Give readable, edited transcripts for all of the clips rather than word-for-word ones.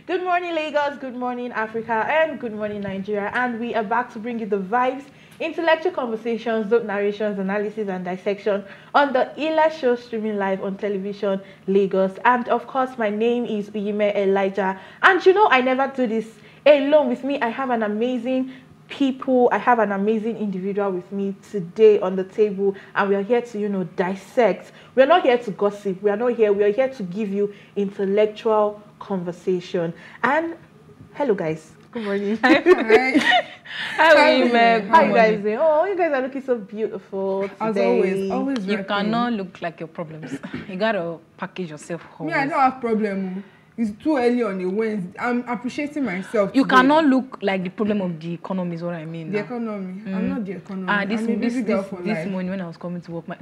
Good morning, Lagos, good morning, Africa, and good morning, Nigeria. And we are back to bring you the vibes, intellectual conversations, dope narrations, analysis, and dissection on the Ila show streaming live on television, Lagos. And of course, my name is Uyime Elijah. And you know, I never do this alone. With me, I have an amazing I have an amazing individual with me today on the table, and we are here to, dissect. We are not here to gossip. We are here to give you intellectual conversation. And hello, guys. Good morning. Hi. How are you, Meg? How you guys doing? Oh, you guys are looking so beautiful today. As always. You cannot look like your problems. You gotta package yourself home. Me, I don't have problem. It's too early on a Wednesday. I'm appreciating myself. You cannot look like the problem of the economy is what I mean. The economy. I'm not the economy. This morning when I was coming to work, I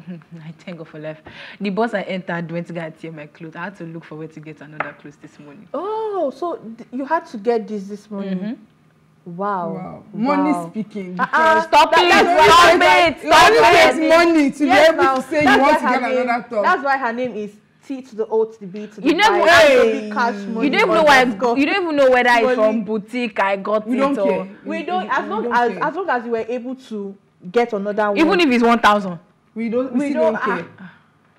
thank God for life. The bus I entered went to go and tear my clothes. I had to look for where to get another clothes this morning. Oh, so you had to get this morning. Mm-hmm. Wow. Money speaking. Stop it. Money to be able to say you want to get another top. That's why her name is T to the O to the B to the You never cash money. You don't even know why you don't even know whether it's from boutique I got we it don't or care. We don't as long as you were able to get another one. Even if it's 1,000. We don't care.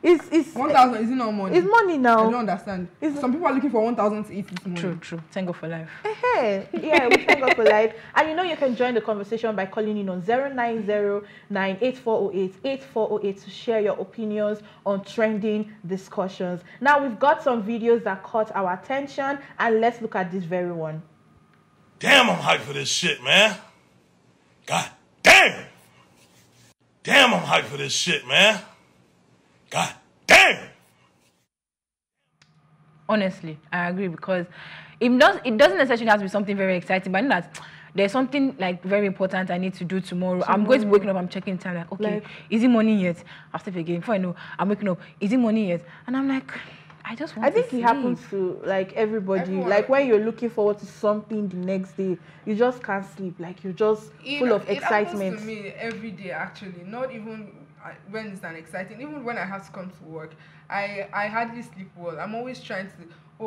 It's 1,000 is it not money? It's money now. I don't understand. Some people are looking for 1,000 to eat this morning. True. Thank God for life. Yeah, we thank God for life. And you can join the conversation by calling in on 0909840888408 to share your opinions on trending discussions. Now we've got some videos that caught our attention, and let's look at this very one. Damn, I'm hyped for this shit, man. God damn. Damn, I'm hyped for this shit, man. God damn! Honestly, I agree, because it doesn't necessarily have to be something very exciting, but I know that there's something like very important I need to do tomorrow. I'm going to be waking up, I'm checking time, like, okay, is it morning yet? I'll step again. Before I know, I'm waking up, is it morning yet? And I'm like, I think it happens to like everybody. Like when you're looking forward to something the next day, you just can't sleep. Like you're just full of excitement. It happens to me every day, actually. Not even when it's an exciting. Even when I have to come to work, I hardly sleep well. I'm always trying to,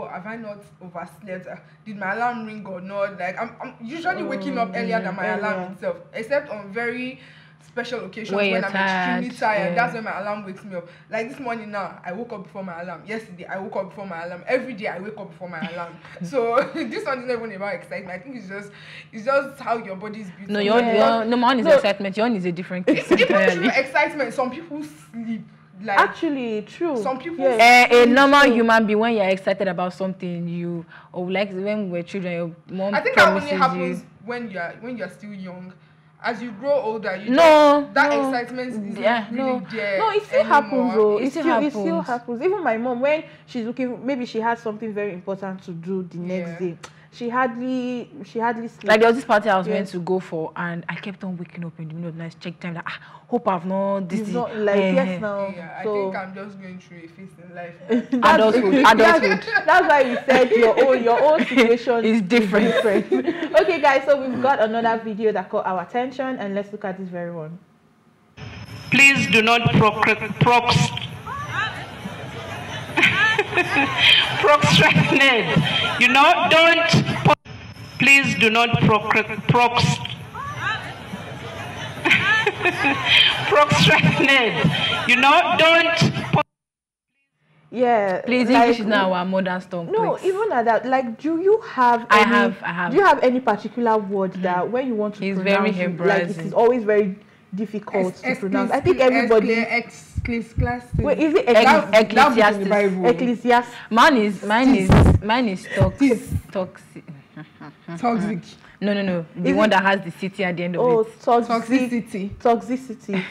have I not overslept? Did my alarm ring or not? Like I'm usually waking up earlier than my alarm itself, except on very special occasions when I'm extremely tired. Yeah. That's when my alarm wakes me up. Like this morning now, I woke up before my alarm. Yesterday, I woke up before my alarm. Every day, I wake up before my alarm. So this one is not even about excitement. I think it's just how your body is built. No, mine is excitement. Your own is a different case. It's true excitement. Some people sleep. Like, actually, true. Some people. A normal human being, when you're excited about something, like when we're children, your mom. I think that only happens when you're still young. As you grow older, excitement is not really there. No, it still happens though. It still happens. Even my mom, when she's looking, maybe she has something very important to do the next day. She hardly sleeps. Like there was this party I was meant to go for, and I kept on waking up in the middle of the night, check time. Like, hope I've not this. Not like yes now. Yeah, I think I'm just going through a phase in life. Adulthood. That's why you said your own situation is different. Okay, guys. So we've got another video that caught our attention, and let's look at this very one. Please do not procrastinate. Don't. Please do not procrastinate. Don't. Yeah. Please, English is now our modern tongue. No, please. even at that. Like, do you have? I have. Do you have any particular word that when you want to pronounce, very like it is always very difficult to pronounce? I think everybody. Wait, is it Ecclesiastes? Ecclesiastes. Mine is toxic. No. The one that has the city at the end of it. Toxicity.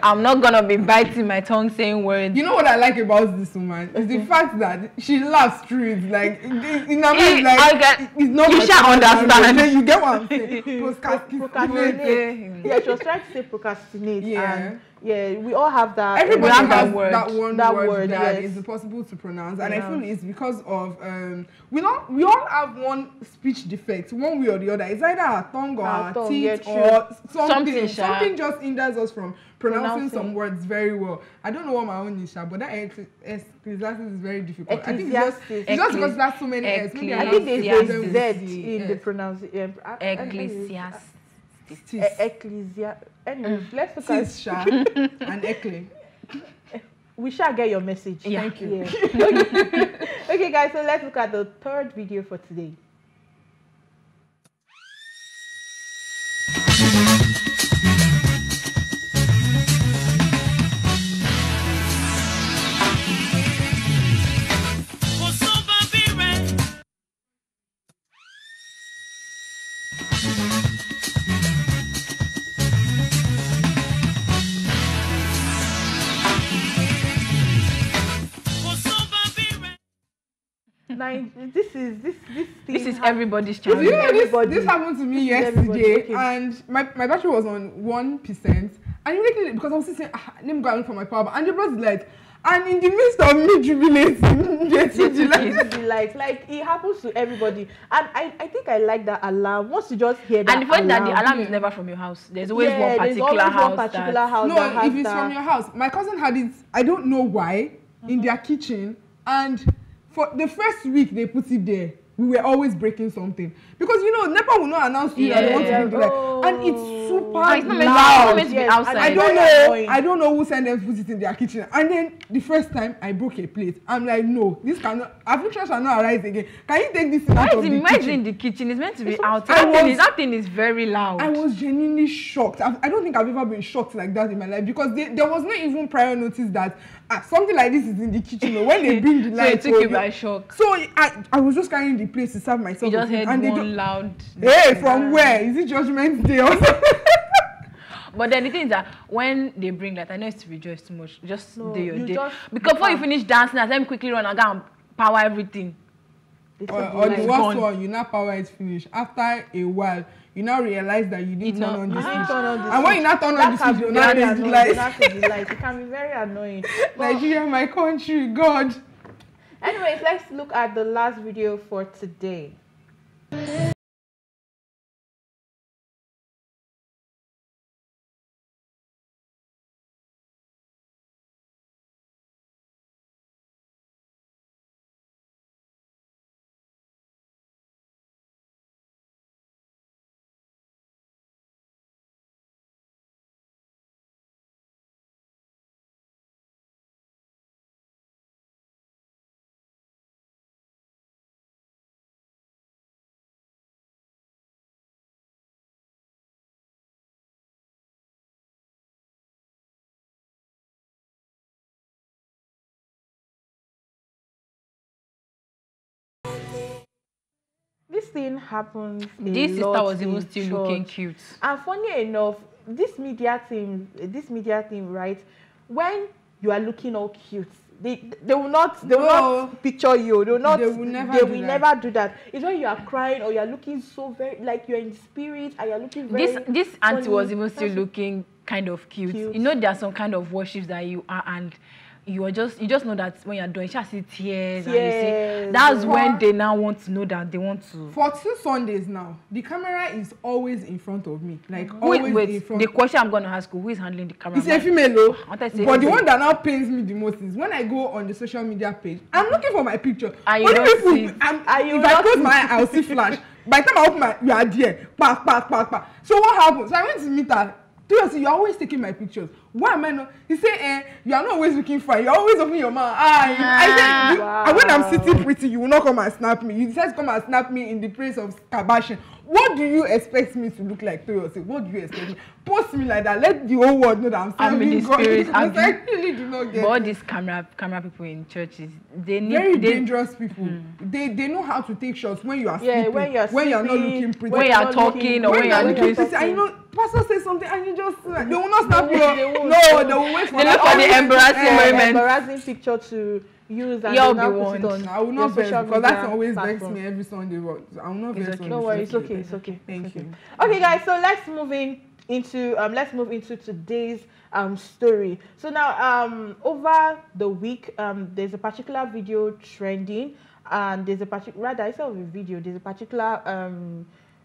I'm not gonna be biting my tongue saying words. You know what I like about this woman is the fact that she laughs through it. Like in a way, it's not. You shall understand. You get what I'm saying? Procrastinate. Yeah, she was trying to say procrastinate. Yeah. And Yeah, we all have that. Everybody have has that word. that one That word, word, that yes. is impossible to pronounce, and I feel it's because of we all have one speech defect, one way or the other. It's either our tongue or our teeth or something. Something just hinders us from pronouncing some words very well. I don't know what my own is, but that Ecclesiastes is very difficult. I think it's just because there's so many S. Maybe I think there's a Z in the pronunciation. Ecclesiastes. Anyways, let's look at Sha and Ecle. We shall get your message. Yeah. Thank you. Yeah. Okay, guys, so let's look at the third video for today. This is everybody's You challenge. know, this happened to me yesterday, and my battery was on 1%, and immediately, because I was saying, let me go and look for my power bank, and the blood light, and in the midst of me jubilating, the light, like it happens to everybody, and I think I like that alarm. Once you just hear that, And the fact that the alarm Yeah. is never from your house. There's always one there's particular always house. one particular house that No, has if it's that. from your house. My cousin had it, I don't know why, in their kitchen, and for the first week they put it there. We were always breaking something because you know NEPA will not announce to you that they want to bring the light, and it's super It's not meant loud. to be outside. I don't know who sent them to put it in their kitchen. And then the first time I broke a plate, I'm like, no, this cannot. Affliction shall not arise again. Can you take this thing out of the Why is it kitchen? in the kitchen? It's meant to be outside. That thing is very loud. I was genuinely shocked. I don't think I've ever been shocked like that in my life because there was not even prior notice that something like this is in the kitchen. Or when they bring the light, so it took you by shock. So I was just carrying the plate to serve myself. You just heard and one loud. Hey, from where? Is it Judgment Day or something? But then the thing is that when they bring that, I know it's to rejoice too much. Just do your day. just Because before you finish dancing, let me quickly run and go and power everything. Or the worst one, you now power it finish. After a while, you now realize that you didn't turn on the switch. And when you now turn on the switch, you now raise the light. It can be very annoying. Nigeria, my country, God. Anyways, let's look at the last video for today. This thing happens. This sister was even still looking cute. And funny enough, this media team, right? When you are looking all cute, they will not picture you. They will never do that. It's when you are crying or you are looking so very like you're in spirit and you're looking very. This auntie was even still looking kind of cute. You know, there are some kind of worships that you are, and you just know that when you're doing, you just see tears. And you see, that's when they now want to know that they want to. For 2 Sundays now, the camera is always in front of me, like always in front. The question I'm going to ask you, who is handling the camera? It's a female, though. But the one that now pains me the most is when I go on the social media page, I'm looking for my picture. If I close my eye, I'll see flash. By the time I open my, you are there. So what happens? So I went to meet her. Seriously, you're always taking my pictures. Why am I not? He said, you are not always looking fine. You're always opening your mouth. I said, when I'm sitting pretty, you will not come and snap me. You decide to come and snap me in the place of Kabashin. What do you expect me to look like to yourself? What do you expect me? Post me like that. Let the whole world know that I'm in the spirit. Because I really do not get all these camera people in churches, they need very dangerous people. They know how to take shots when you are sleeping, when you're not looking pretty, when you're talking, or when you're looking pretty. And you know, pastor says something and you just they will not snap you. No, they will wait for look for the embarrassing moment. Embarrassing picture to use and you'll now be put it on. I will not vex because that always vex me every Sunday. I will not vex. No worries, it's okay. Thank you. Okay, guys, so let's move into today's story. So now over the week there's a particular video trending, and there's a particular, rather instead of a video, there's a particular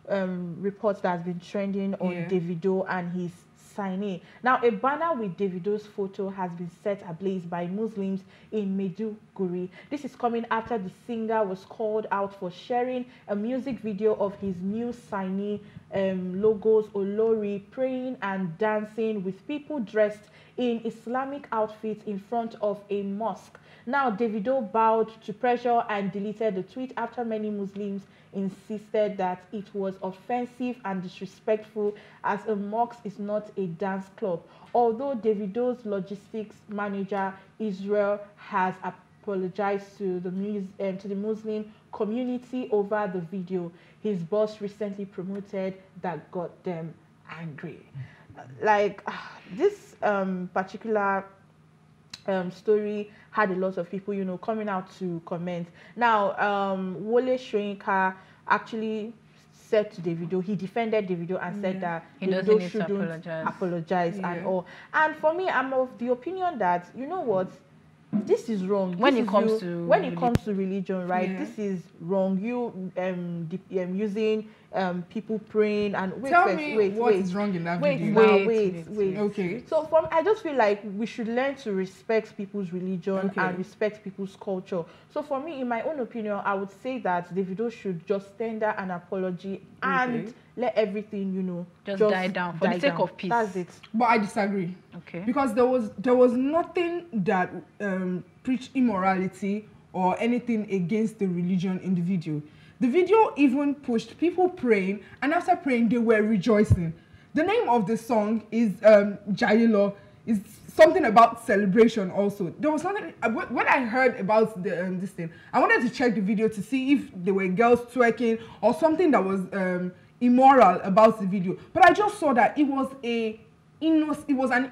report that's been trending on Davido and his signee. Now, a banner with Davido's photo has been set ablaze by Muslims in Maiduguri. This is coming after the singer was called out for sharing a music video of his new signee logos Olori, praying and dancing with people dressed in Islamic outfits in front of a mosque. Now, Davido bowed to pressure and deleted the tweet after many Muslims insisted that it was offensive and disrespectful, as a mosque is not a dance club. Although Davido's logistics manager Israel has apologized to the Muslim community over the video his boss recently promoted that got them angry. Like this particular story had a lot of people, you know, coming out to comment. Now, Wole Soyinka actually said to Davido, he defended Davido and said that he Davido shouldn't apologize and all. And for me, I'm of the opinion that, you know what, this is wrong. When it comes to religion, right? This is wrong. You using people praying and wait. Tell me what is wrong in that video. Wait. Okay. So I just feel like we should learn to respect people's religion and respect people's culture. So for me, in my own opinion, I would say that Davido should just tender an apology and let everything, you know, just die down for the sake of peace. That's it. But I disagree. Okay. Because there was nothing that preached immorality or anything against the religion in the video. The video even pushed people praying, and after praying, they were rejoicing. The name of the song is Jailo, is something about celebration also. There was something, when I heard about this thing, I wanted to check the video to see if there were girls twerking or something that was immoral about the video. But I just saw that it was an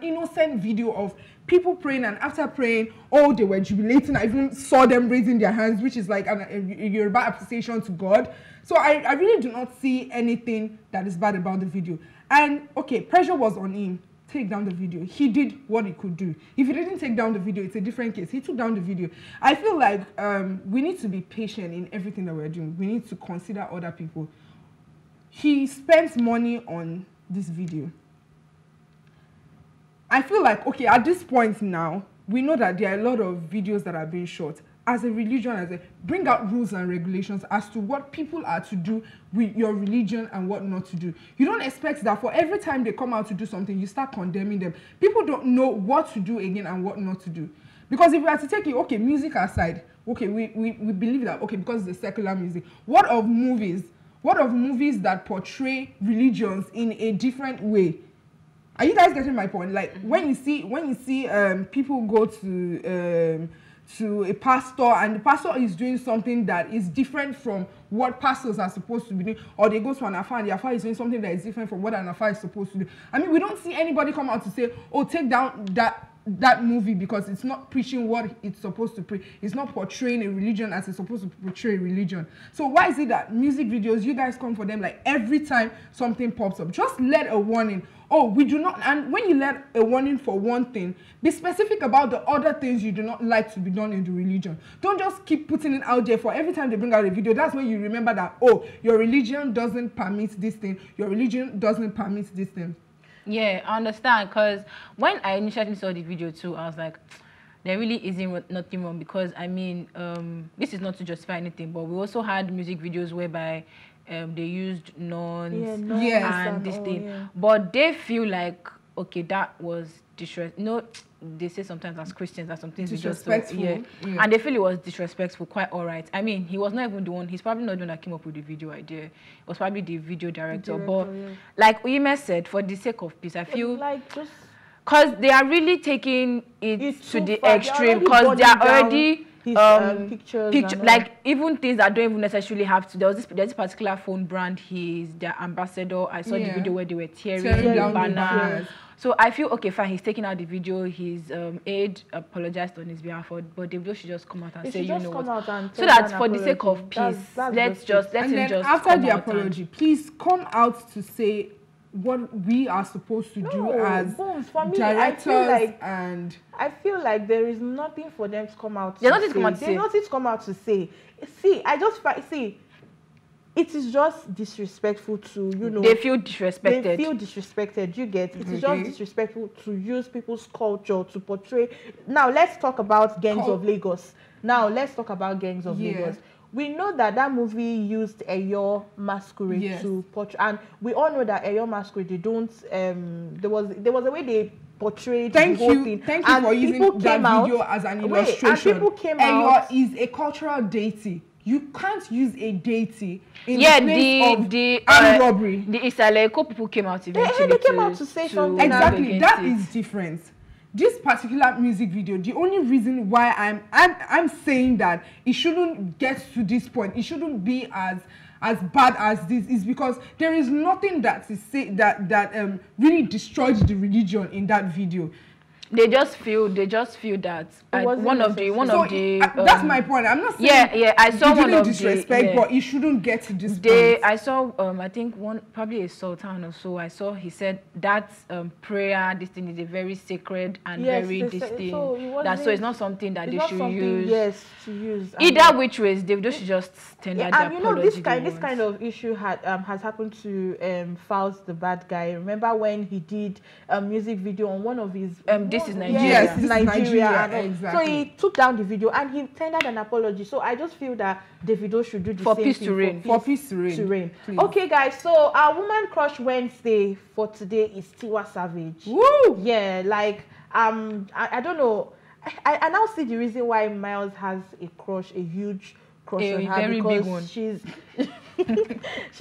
innocent video of people praying, and after praying, they were jubilating. I even saw them raising their hands, which is like a Yoruba appreciation to God. So I really do not see anything that is bad about the video. And okay, pressure was on him. Take down the video. He did what he could do. If he didn't take down the video, it's a different case. He took down the video. I feel like we need to be patient in everything that we're doing. We need to consider other people. He spent money on this video. I feel like, okay, at this point now, we know that there are a lot of videos that are being shot. As a religion, bring out rules and regulations as to what people are to do with your religion and what not to do. You don't expect that for every time they come out to do something, you start condemning them. People don't know what to do again and what not to do. Because if we are to take it, okay, music aside, okay, we believe that, okay, because it's secular music. What of movies? What of movies that portray religions in a different way? Are you guys getting my point? Like when you see people go to a pastor and the pastor is doing something that is different from what pastors are supposed to be doing, or they go to an affair and the affair is doing something that is different from what an affair is supposed to do. I mean, we don't see anybody come out to say, oh, take down that movie because it's not preaching what it's supposed to preach. It's not portraying a religion as it's supposed to portray a religion. So why is it that music videos, you guys come for them like every time something pops up? Just let a warning. Oh, we do not, and when you let a warning for one thing, be specific about the other things you do not like to be done in the religion. Don't just keep putting it out there for every time they bring out a video. That's when you remember that, oh, your religion doesn't permit this thing. Your religion doesn't permit this thing. Yeah, I understand, because when I initially saw the video too, I was like, there really isn't nothing wrong, because I mean, this is not to justify anything, but we also had music videos whereby they used nuns and this thing. Yeah. But they feel like, okay, that was disrespectful. No, they say sometimes as Christians that some things disrespectful. And they feel it was disrespectful, quite all right. I mean, he was not even the one, he's probably not the one that came up with the video idea. It was probably the video director. But like Uyime said, for the sake of peace, I feel like just because they are really taking it to the extreme, because they are already pictures like even things that don't even necessarily have to. There's this particular phone brand, he's their ambassador. I saw the video where they were tearing down the banners. So I feel okay, fine, he's taking out the video, his aide apologized on his behalf, but Davido should just come out and say, you know what, so that for the sake of peace, let's let him just after the apology, please come out to say what we are supposed to do as for me, directors I feel like there is nothing for them to come out. There's nothing to come out to say. There's nothing to come out to say. See, it is just disrespectful to, you know. They feel disrespected. They feel disrespected. You get it. Is just disrespectful to use people's culture to portray. Now let's talk about Gangs of Lagos. Lagos. We know that movie used Eyo Masquerade to portray, and we all know that Eyo Masquerade, they don't. There was a way they portrayed the whole thing. Thank you for using that video as an illustration. And people came out. Eyo is a cultural deity. You can't use a deity in the place of armed robbery. The Isaleko people came out eventually. They came out to say something. Exactly, that is different. This particular music video, the only reason why I'm saying that it shouldn't get to this point, it shouldn't be as bad as this, is because there is nothing that really destroyed the religion in that video. They just feel that one of the that's my point. I'm not saying I saw one of disrespect, but it shouldn't get to this point. I saw I think probably a sultan or so. I saw he said that prayer, this thing is a very sacred and very distinct. So it's not something that they should use. Yes, to use. Either which ways, they should just tender their apology. And this kind of issue has happened to Fowles the Bad Guy. Remember when he did a music video on one of his This is Nigeria. Yes, this is Nigeria. Exactly. So he took down the video and he tendered an apology. So I just feel that Davido should do the for same peace thing. To reign. For peace to reign. Okay, guys. So our Woman Crush Wednesday for today is Tiwa Savage. Woo! Yeah, like I don't know. I now see the reason why Miles has a huge crush on her, very because big one. she's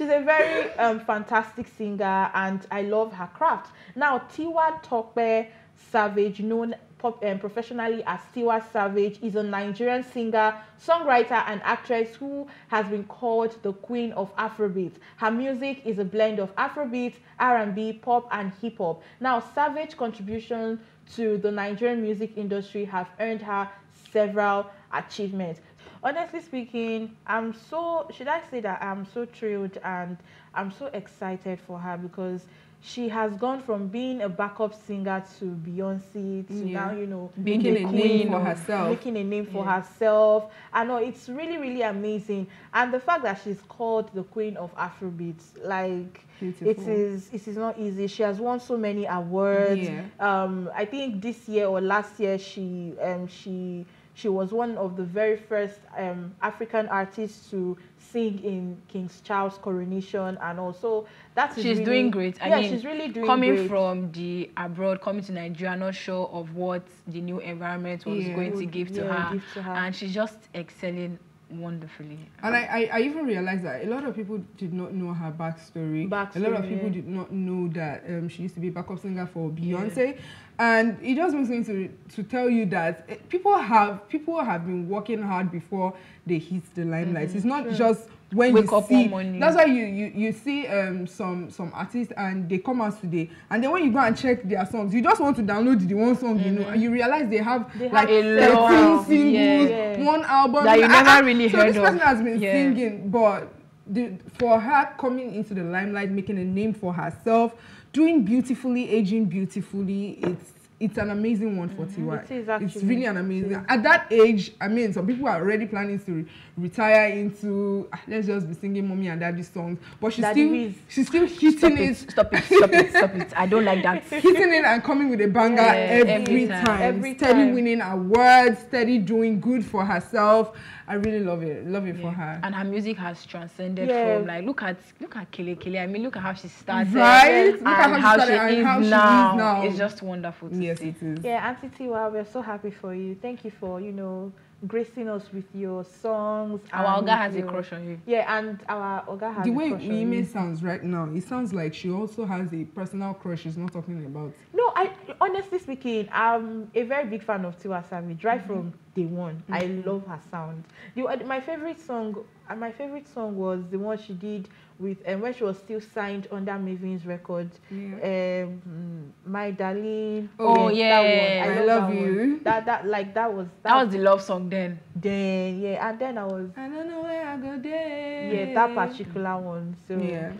a very fantastic singer and I love her craft. Now Tiwa Tope Savage, known professionally as Tiwa Savage, is a Nigerian singer, songwriter and actress who has been called the Queen of Afrobeat. Her music is a blend of Afrobeat, R&B, pop and hip hop. Now Savage's contribution to the Nigerian music industry have earned her several achievements. Honestly speaking, I'm so thrilled and I'm so excited for her, because she has gone from being a backup singer to Beyonce to now, you know, making a name for herself. Making a name for herself. I know it's really, really amazing. And the fact that she's called the Queen of Afrobeat, like, it is not easy. She has won so many awards. Yeah. I think this year or last year she was one of the very first African artists to sing in King Charles' coronation, and also she's doing great. I mean, she's really doing coming great. From the abroad, coming to Nigeria, not sure of what the new environment was going to give to her, and she's just excelling wonderfully. And I even realized that a lot of people did not know her backstory. A lot of people did not know that she used to be a backup singer for Beyonce. And it just makes me to tell you that people have been working hard before they hit the limelight. It's not just when you see. That's why you see some artists and they come out today, and then when you go and check their songs, you just want to download the one song, you know, and you realize they have like 13 singles, one album that you never really heard of. So this person has been singing, but for her coming into the limelight, making a name for herself, doing beautifully, aging beautifully, it's an amazing one for Tiwa. It is actually. It's really an amazing. At that age, I mean, some people are already planning to retire into let's just be singing mommy and daddy songs, but she's still hitting it. Stop it. I don't like that. Hitting it and coming with a banger every time. Steady winning awards, steady doing good for herself. I really love it. Love it for her. And her music has transcended from like look at Kele Kele. I mean, look at how she started. Right? Look And at how she is now. It's just wonderful to see. Yes, it is. Yeah, Auntie Tiwa, we're so happy for you. Thank you for, gracing us with your songs. Our Oga has a crush on you. Yeah, and our Oga has the a way crush on you. Ime sounds right now, it sounds like she also has a personal crush she's not talking about. No, honestly speaking, I'm a very big fan of Tiwa Savage right from day one. I love her sound. My favorite song was the one she did with when she was still signed under Maven's records. My Darling. Oh yeah, I love you. That was the love song then. Yeah, and then I don't know where I go there. Yeah, that particular one. So yeah.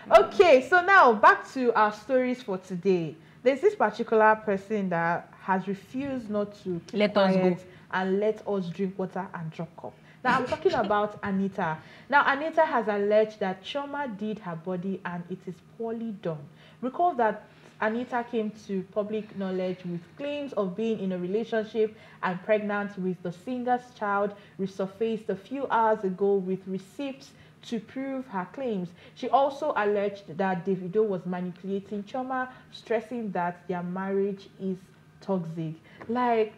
Okay, so now back to our stories for today. There's this particular person that has refused not to let us go and let us drink water and drop cup. Now I'm talking about Anita. Now Anita has alleged that Chioma did her body and it is poorly done. Recall that Anita came to public knowledge with claims of being in a relationship and pregnant with the singer's child, resurfaced a few hours ago with receipts to prove her claims. She also alleged that Davido was manipulating Chioma, stressing that their marriage is toxic. Like,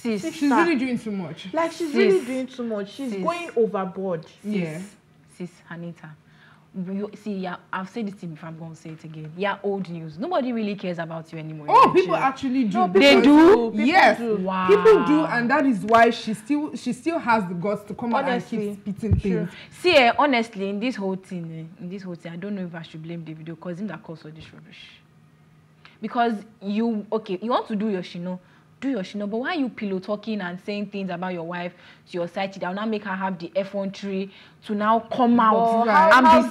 she's really doing too much. Like, she's really doing too much. She's going overboard. Sis Anita. I've said this thing before, I'm going to say it again. Yeah, old news. Nobody really cares about you anymore. Oh, people actually do. No, they do? Yes. Do. Wow. People do, and that is why she still has the guts to come out and keep spitting things. See, honestly, in this whole thing, I don't know if I should blame Davido because him that caused all this rubbish. Because you want to do your shino, but why are you pillow talking and saying things about your wife to your side chick that will now make her have the F1 tree to now come out how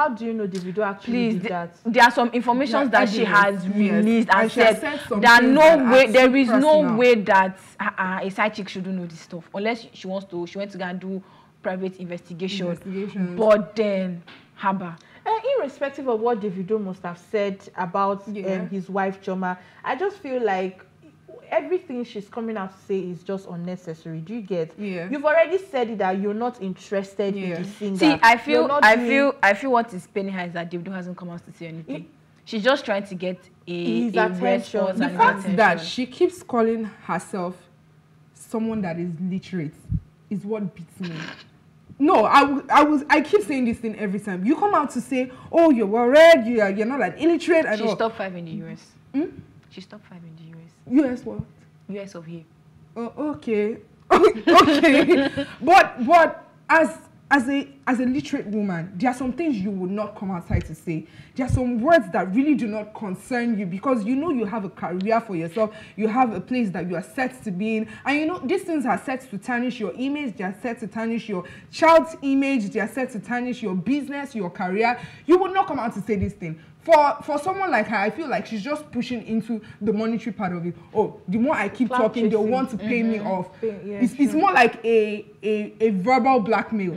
do you know Davido actually did that? There are some information that she has released and said that there is no way that a side chick shouldn't know this stuff unless she went to go and do private investigation. But then, haba. Irrespective of what Davido must have said about his wife Chioma, I just feel like everything she's coming out to say is just unnecessary. Do you get? Yeah. You've already said it that you're not interested in the singer. See, I feel what is paining her is that Davido hasn't come out to say anything. She's just trying to get his attention. The fact that she keeps calling herself someone that is literate is what beats me. No, I keep saying this thing every time. You come out to say, oh, you're worried, you're not like illiterate and all. She's top 5 in the US. She's top 5 in the US. US what? US of here. Oh, okay. Okay. But as a literate woman, there are some things you would not come outside to say. There are some words that really do not concern you because you know you have a career for yourself, you have a place that you are set to be in, and you know these things are set to tarnish your image, they are set to tarnish your child's image, they are set to tarnish your business, your career. You would not come out to say this thing. For someone like her, I feel like she's just pushing into the monetary part of it. Oh, the more I keep talking, they'll want to pay me off. It's more like a verbal blackmail.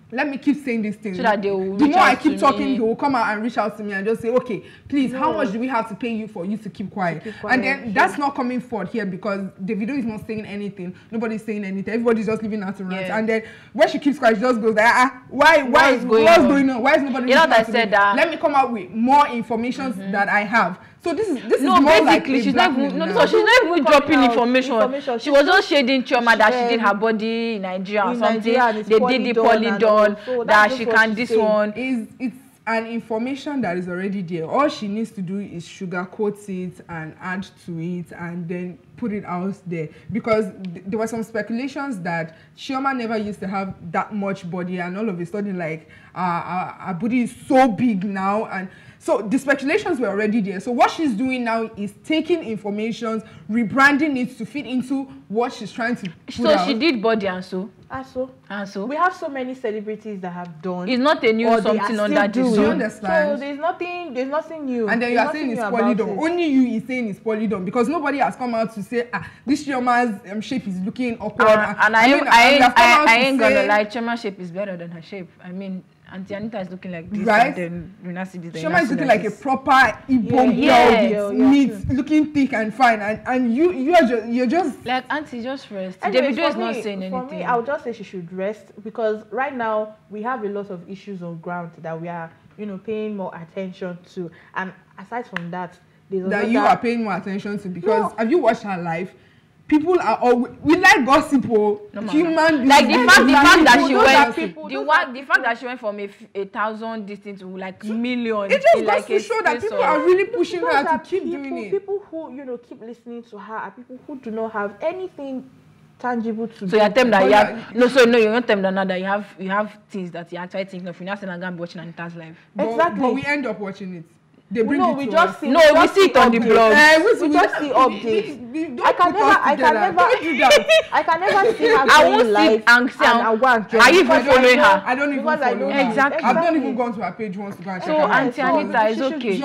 Let me keep saying these things. So that they will the more I keep talking, he will come out and reach out to me and just say, okay, please, how much do we have to pay you for you to keep quiet? And then that's not coming forward here because Davido is not saying anything. Nobody's saying anything. Everybody's just leaving out to rant. And then when she keeps quiet, she just goes like, what's going on? Why is nobody reaching out to me? Let me come out with more information that I have. So this is more basically like she's not even dropping information. She was just shading Chioma that she did her body in Nigeria or something. They did the polydon that she can this one. It's an information that is already there. All she needs to do is sugarcoat it and add to it and then put it out there. Because there were some speculations that Chioma never used to have that much body and all of a sudden like her body is so big now. And so the speculations were already there. So what she's doing now is taking information, rebranding it to fit into what she's trying to put out. So she did body and so. And so we have so many celebrities that have done. It's not a new something under the sun. You understand? So there's nothing new. And then you are saying it's polydon. Only you is saying it's polydon because nobody has come out to say this Chioma's shape is looking awkward. And I ain't gonna lie, Chioma's shape is better than her shape. I mean, Auntie Anita is looking like this, right? And then Chioma is looking like a proper Igbo girl, neat, looking thick and fine, and you're just like Auntie, just rest. Anyways, Davido is not saying anything. For me, I would just say she should rest because right now we have a lot of issues on ground that we are, paying more attention to, and aside from that, you are paying more attention to because have you watched her live? people are all we like gossip. Human beings. Like the fact that she went from a 1,000 distance to like millions. It just goes to show that people are really pushing her to keep doing it. People who keep listening to her are people who do not have anything tangible to do. So you're telling that you have you're not telling that you have things that you're actually thinking of. You're not saying I'm gonna be watching Anita's live. Exactly. But we end up watching it. They bring we it to just us. see. No, we see it on the blog. We just see updates. I can never see her going live and I want. Are you even following her? I don't even follow her. Exactly. I've not even gone to her page once to go and check So her. Auntie Anita is okay.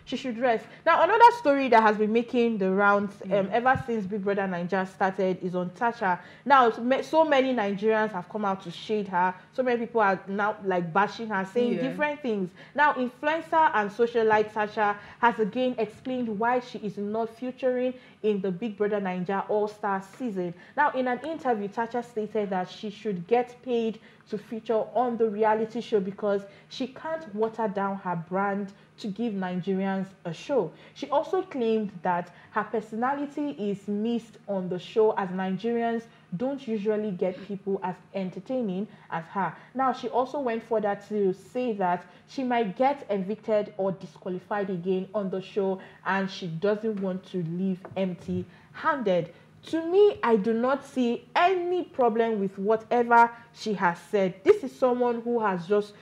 She should rest. Now, another story that has been making the rounds ever since Big Brother Naija started is on Tacha. Now, so many Nigerians have come out to shade her. So many people are now like bashing her, saying different things. Now, influencer and socialite Tacha has again explained why she is not featuring in the Big Brother Naija All-Star season. Now, in an interview, Tacha stated that she should get paid to feature on the reality show because she can't water down her brand to give Nigerians a show. She also claimed that her personality is missed on the show as Nigerians don't usually get people as entertaining as her. Now, she also went further to say that she might get evicted or disqualified again on the show and she doesn't want to leave empty-handed. To me, I do not see any problem with whatever she has said. This is someone who has just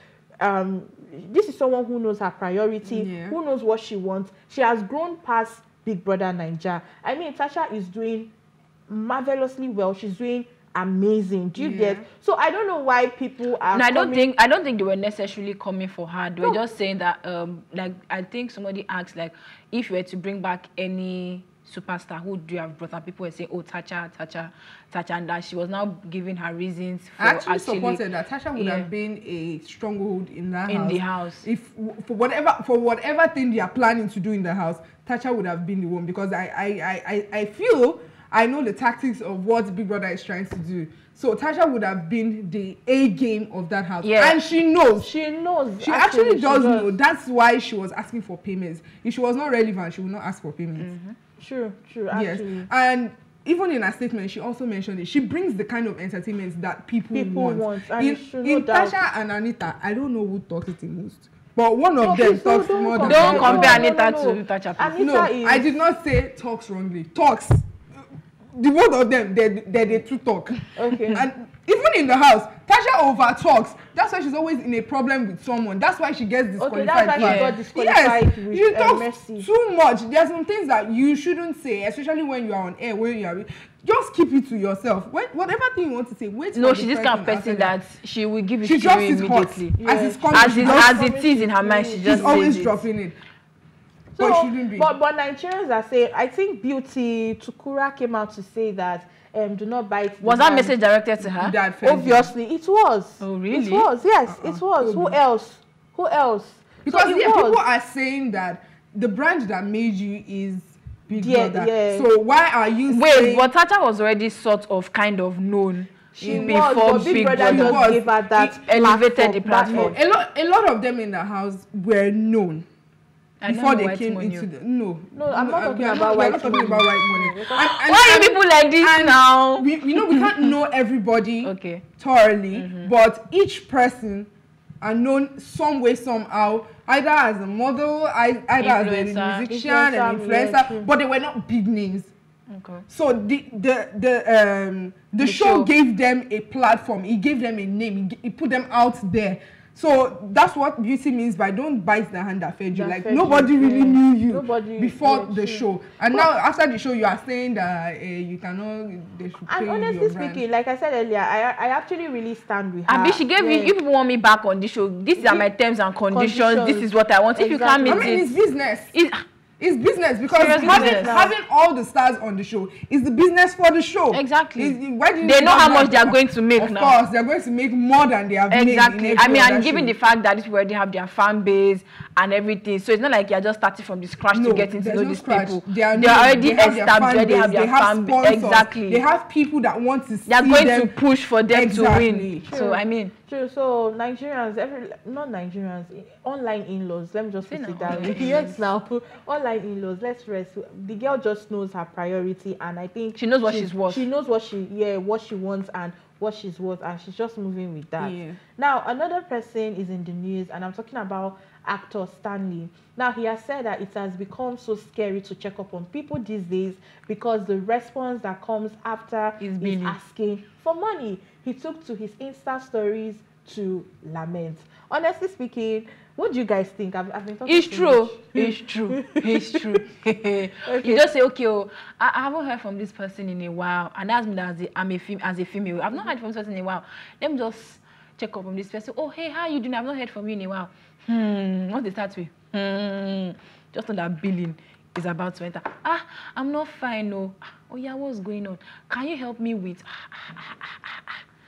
this is someone who knows her priority, who knows what she wants. She has grown past Big Brother Naija. I mean, Tacha is doing marvelously well. She's doing amazing. Do you get? So I don't know why people are. No, I don't think they were necessarily coming for her. They were just saying that like I think somebody asked like if you were to bring back any superstar, who do you have brought up? People were saying, oh, Tacha, and that she was now giving her reasons for actually supported that Tacha would have been a stronghold in that house. In the house. If for whatever thing they are planning to do in the house, Tacha would have been the one, because I feel I know the tactics of what Big Brother is trying to do. So Tacha would have been the A game of that house. Yeah. And she knows. She actually does know. That's why she was asking for payments. If she was not relevant, she would not ask for payments. True, actually. Yes. And even in her statement, she also mentioned it. She brings the kind of entertainment that people want. In Tacha and Anita, I don't know who talks the most. But one of them talks more than Don't compare Anita to Tacha. No, I did not say talks wrongly. Talks. The both of them, they two talk. Okay. And even in the house, Tacha over talks. That's why she's always in a problem with someone. That's why she gets disqualified. Okay, that's why she got disqualified with she talks Mercy. too much. There's some things that you shouldn't say, especially when you are on air, when you are. Just keep it to yourself. Whatever thing you want to say, wait. No, she's this kind of person that she will give it to you immediately. Yes. As it is in her mind, she's always dropping it. So, but Nigerians are saying, I think Beauty Tukura came out to say that do not bite. Was that message directed to her? Obviously, it was. Oh, really? It was, yes, it was. Who else? Because people are saying that the brand that made you is Big Brother. Yeah. So why are you saying... but Tacha was already sort of kind of known. Before Big Brother just gave her that elevated the platform. A lot of them in the house were known. Before they came into the I'm not talking about white money. Why are people like this now? We can't know everybody thoroughly, but each person are known some way somehow, either as a model, either as a musician, an influencer, but they were not big names. So the show gave them a platform. It gave them a name. It put them out there. So that's what Beauty means by don't bite the hand that fed you. Like nobody really knew you before the show, and now after the show you are saying that you cannot. They should pay and honestly speaking, like I said earlier, I actually really stand with her. I mean, she gave you. If people want me back on the show, these are my terms and conditions. This is what I want. If you can't meet it's business. It's business, because having all the stars on the show is the business for the show. Exactly. They know how much they are going to make now. Of course, they're going to make more than they have made. Exactly. I mean, and given the fact that these people already have their fan base and everything, so it's not like you're just starting from the scratch to get into know these people. They are already established. They have their fan base. Exactly. They have people that want to see them. They're going to push for them to win. True. So I mean. True. So Nigerians, not Nigerians, online in-laws. Let me just put it that way. Yes, now online time in-laws, let's rest. The girl just knows her priority, and I think She knows what she's worth. She knows what she wants and what she's worth, and she's just moving with that. Yeah. Now, another person is in the news, and I'm talking about actor Stanley. Now, he has said that it has become so scary to check up on people these days because the response that comes after is asking for money. He took to his Insta stories to lament. Honestly speaking, what do you guys think? I've been talking. It's true. It's true. It's true. Okay. You just say, okay, oh, I haven't heard from this person in a while, and that's me as a female. I've not heard from this person in a while. Let me just check up on this person. Oh, hey, how are you doing? I've not heard from you in a while. What they start with? Just know that billing is about to enter. I'm not fine, no. Oh yeah, what's going on? Can you help me with?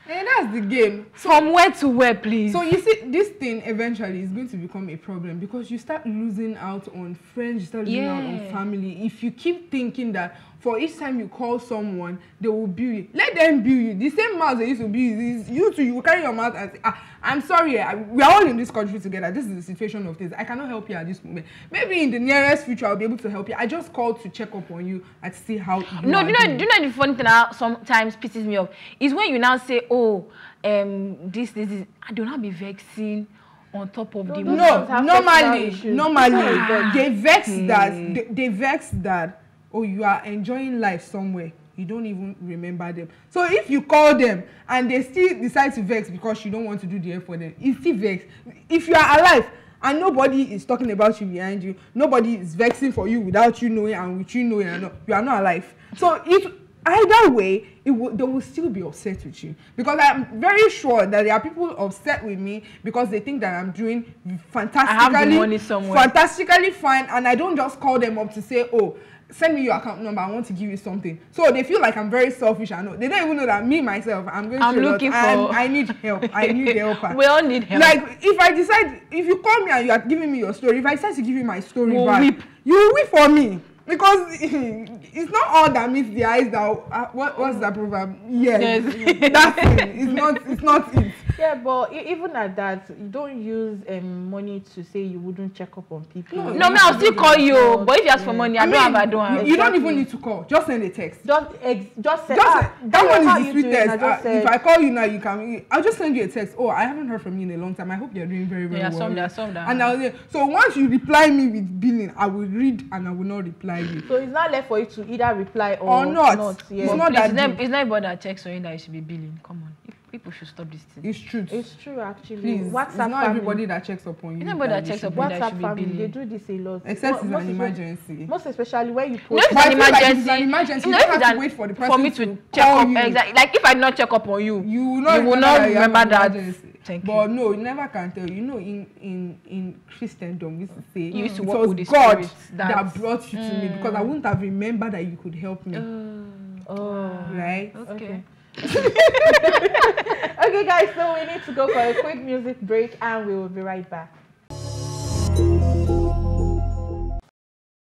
And that's the game. From where to where, please? So you see, this thing eventually is going to become a problem because you start losing out on friends, you start losing out on family. If you keep thinking that for each time you call someone, they will bill you. Let them bill you. The same mouth they used to bill you, you too, you will carry your mouth and say, I'm sorry, we are all in this country together. This is the situation of things. I cannot help you at this moment. Maybe in the nearest future, I'll be able to help you. I just called to check up on you and see how you are doing. Do you know the funny thing that sometimes pisses me off? Is when you now say, oh, this is, I do not be vexing on top of the No, normally, they vex that, oh, you are enjoying life somewhere. You don't even remember them. So if you call them and they still decide to vex because you don't want to do the effort for them, it's still vex. If you are alive and nobody is talking about you behind you, nobody is vexing for you without you knowing and with you knowing, you are not alive. So if either way, they will still be upset with you. Because I'm very sure that there are people upset with me because they think that I'm doing fantastically fine, and I don't just call them up to say, oh, send me your account number, I want to give you something. So they feel like I'm very selfish. I know they don't even know that me myself, I'm looking for. I need help. I need help. We all need help. Like if you call me and you are giving me your story, if I decide to give you my story back, you will weep for me. Because it's not all that meets the eyes that what's that proverb? Yes. That's it. It's not it. Yeah, but even at that, you don't use money to say you wouldn't check up on people. No, I'll still call you. But if you ask for money, I don't have. You don't even need to call. Just send a text. Just say, that one is the sweetest. If I call you now, you can. I'll just send you a text. Oh, I haven't heard from you in a long time. I hope you're doing very, very well. Yeah, some that. And so once you reply me with billing, I will read and I will not reply you. So it's not left for you to either reply or not. Yeah. It's not that it's not about that text or that you should be billing. Come on. People should stop this thing. It's true. It's true, actually. Please, it's not everybody that checks up on you. It's not everybody that checks up on you that should be billing. They do this a lot. Except it's an emergency. Most especially when you post. If it's an emergency, you don't have to wait for the person for me to check up. Exactly. Like if I not check up on you, you will not remember that. Thank you. But no, you never can tell. You know, in Christendom, we used to say you used to it work was with the God spirits that brought you to me, because I wouldn't have remembered that you could help me. Right? Okay. Okay, guys, so we need to go for a quick music break and we will be right back.